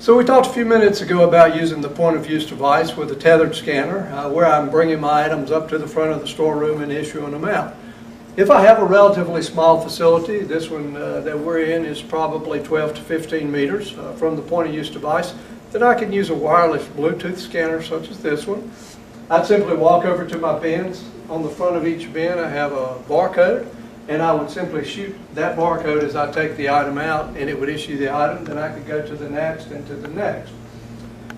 So we talked a few minutes ago about using the point-of-use device with a tethered scanner, where I'm bringing my items up to the front of the storeroom and issuing them out. If I have a relatively small facility, this one that we're in is probably 12 to 15 meters from the point-of-use device, then I can use a wireless Bluetooth scanner such as this one. I'd simply walk over to my bins. On the front of each bin I have a barcode, and I would simply shoot that barcode as I take the item out, and it would issue the item. Then I could go to the next and to the next.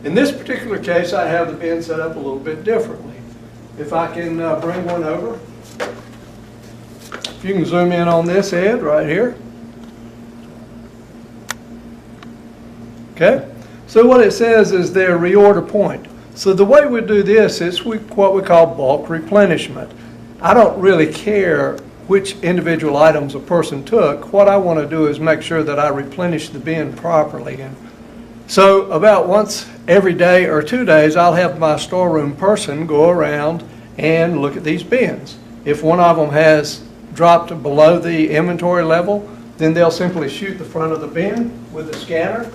In this particular case, I have the bin set up a little bit differently. If I can bring one over, if you can zoom in on this, Ed, right here. Okay, so what it says is their reorder point. So the way we do this is what we call bulk replenishment. I don't really care which individual items a person took. What I want to do is make sure that I replenish the bin properly. And so about once every day or 2 days, I'll have my storeroom person go around and look at these bins. If one of them has dropped below the inventory level, then they'll simply shoot the front of the bin with the scanner.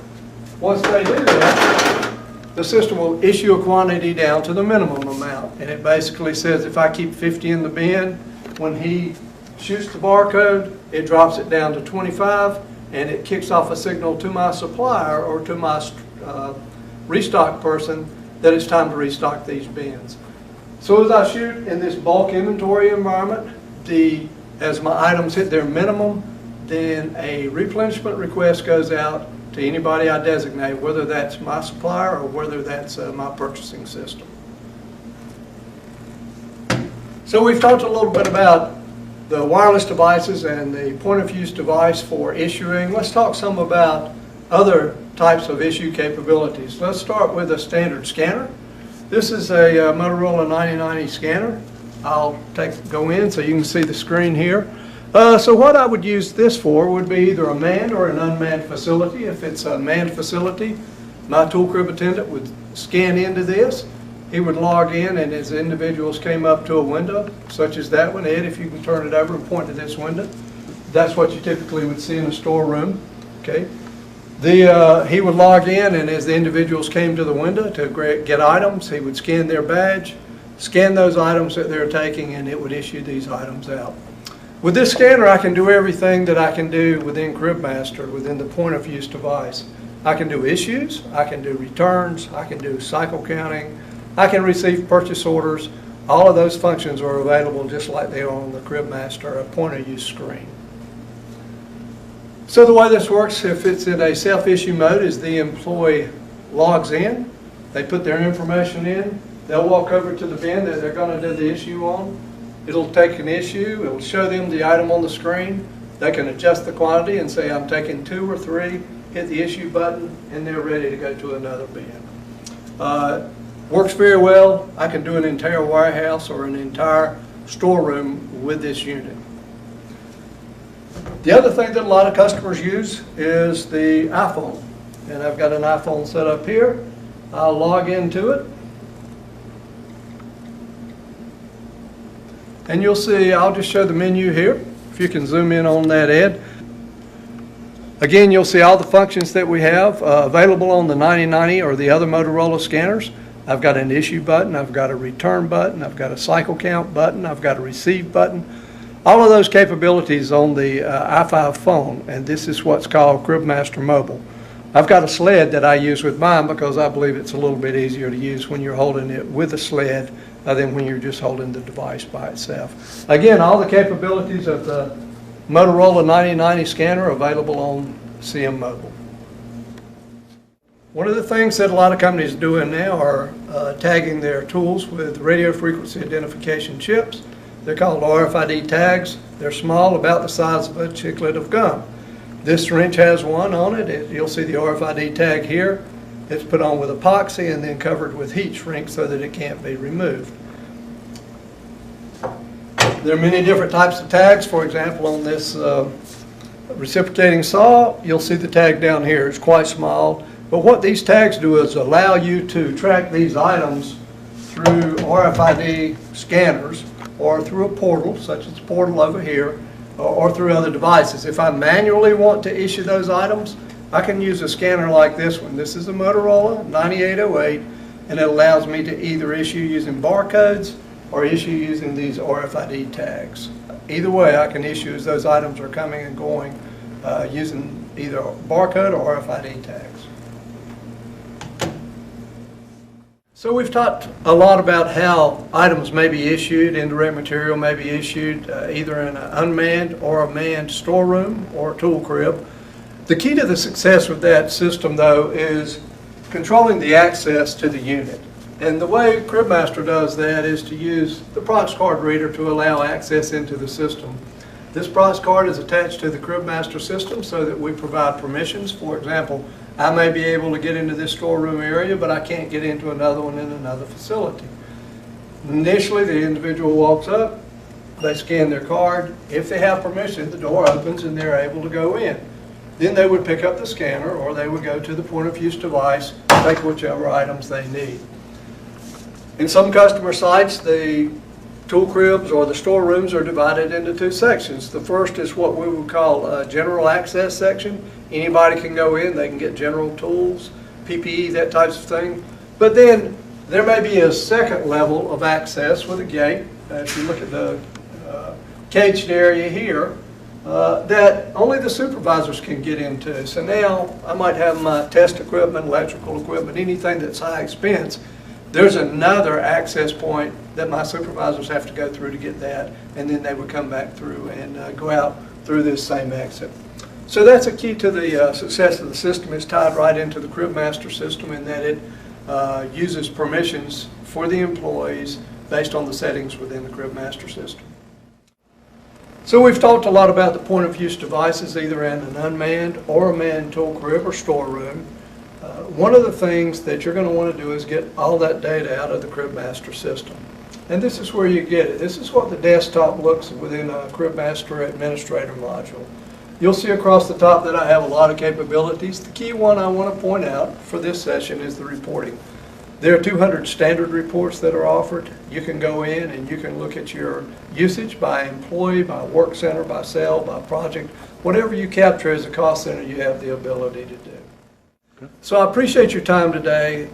Once they do that, the system will issue a quantity down to the minimum amount. And it basically says if I keep 50 in the bin, when he shoots the barcode, it drops it down to 25, and it kicks off a signal to my supplier or to my restock person that it's time to restock these bins. So as I shoot in this bulk inventory environment, as my items hit their minimum, then a replenishment request goes out to anybody I designate, whether that's my supplier or whether that's my purchasing system. So we've talked a little bit about the wireless devices and the point-of-use device for issuing. Let's talk some about other types of issue capabilities. Let's start with a standard scanner. This is a Motorola 9090 scanner. I'll go in so you can see the screen here. So what I would use this for would be either a manned or an unmanned facility. If it's a manned facility, my tool crib attendant would scan into this. He would log in, and as individuals came up to a window, such as that one, Ed, if you can turn it over and point to this window, that's what you typically would see in a storeroom. Okay. He would log in, and as the individuals came to the window to get items, he would scan their badge, scan those items that they're taking, and it would issue these items out. With this scanner, I can do everything that I can do within CribMaster, within the point-of-use device. I can do issues, I can do returns, I can do cycle counting, I can receive purchase orders. All of those functions are available just like they are on the CribMaster point-of-use screen. So the way this works, if it's in a self-issue mode, is the employee logs in, they put their information in, they'll walk over to the bin that they're going to do the issue on. It'll take an issue, it'll show them the item on the screen. They can adjust the quantity and say I'm taking 2 or 3, hit the issue button, and they're ready to go to another bin. Works very well. I can do an entire warehouse or an entire storeroom with this unit. The other thing that a lot of customers use is the iPhone. And I've got an iPhone set up here. I'll log into it. And you'll see, I'll just show the menu here. If you can zoom in on that, Ed. Again, you'll see all the functions that we have available on the 9090 or the other Motorola scanners. I've got an issue button, I've got a return button, I've got a cycle count button, I've got a receive button. All of those capabilities on the i5 phone, and this is what's called CribMaster Mobile. I've got a sled that I use with mine because I believe it's a little bit easier to use when you're holding it with a sled than when you're just holding the device by itself. Again, all the capabilities of the Motorola 9090 scanner available on CM Mobile. One of the things that a lot of companies are doing now are tagging their tools with radio frequency identification chips. They're called RFID tags. They're small, about the size of a chiclet of gum. This wrench has one on it. You'll see the RFID tag here. It's put on with epoxy and then covered with heat shrink so that it can't be removed. There are many different types of tags. For example, on this reciprocating saw, you'll see the tag down here. It's quite small. But what these tags do is allow you to track these items through RFID scanners or through a portal, such as the portal over here, or through other devices. If I manually want to issue those items, I can use a scanner like this one. This is a Motorola 9808, and it allows me to either issue using barcodes or issue using these RFID tags. Either way, I can issue as those items are coming and going using either barcode or RFID tags. So we've talked a lot about how items may be issued, indirect material may be issued either in an unmanned or a manned storeroom or tool crib. The key to the success with that system, though, is controlling the access to the unit. And the way CribMaster does that is to use the Prox card reader to allow access into the system. This Prox card is attached to the CribMaster system so that we provide permissions. For example, I may be able to get into this storeroom area, but I can't get into another one in another facility. Initially, the individual walks up, they scan their card. If they have permission, the door opens and they're able to go in. Then they would pick up the scanner, or they would go to the point of use device, take whichever items they need. In some customer sites, the tool cribs or the storerooms are divided into two sections. The first is what we would call a general access section. Anybody can go in, they can get general tools, PPE, that types of thing. But then there may be a second level of access with a gate. If you look at the caged area here, that only the supervisors can get into. So now I might have my test equipment, electrical equipment, anything that's high expense. There's another access point that my supervisors have to go through to get that, and then they would come back through and go out through this same exit. So that's a key to the success of the system. It's tied right into the CribMaster system in that it uses permissions for the employees based on the settings within the CribMaster system. So we've talked a lot about the point of use devices either in an unmanned or a manned tool crib or storeroom. One of the things that you're going to want to do is get all that data out of the CribMaster system. And this is where you get it. This is what the desktop looks within a CribMaster administrator module. You'll see across the top that I have a lot of capabilities. The key one I want to point out for this session is the reporting. There are 200 standard reports that are offered. You can go in and you can look at your usage by employee, by work center, by cell, by project. Whatever you capture as a cost center, you have the ability to do. So I appreciate your time today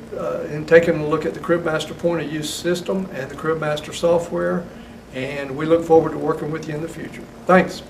in taking a look at the CribMaster point of use system and the CribMaster software, and we look forward to working with you in the future. Thanks.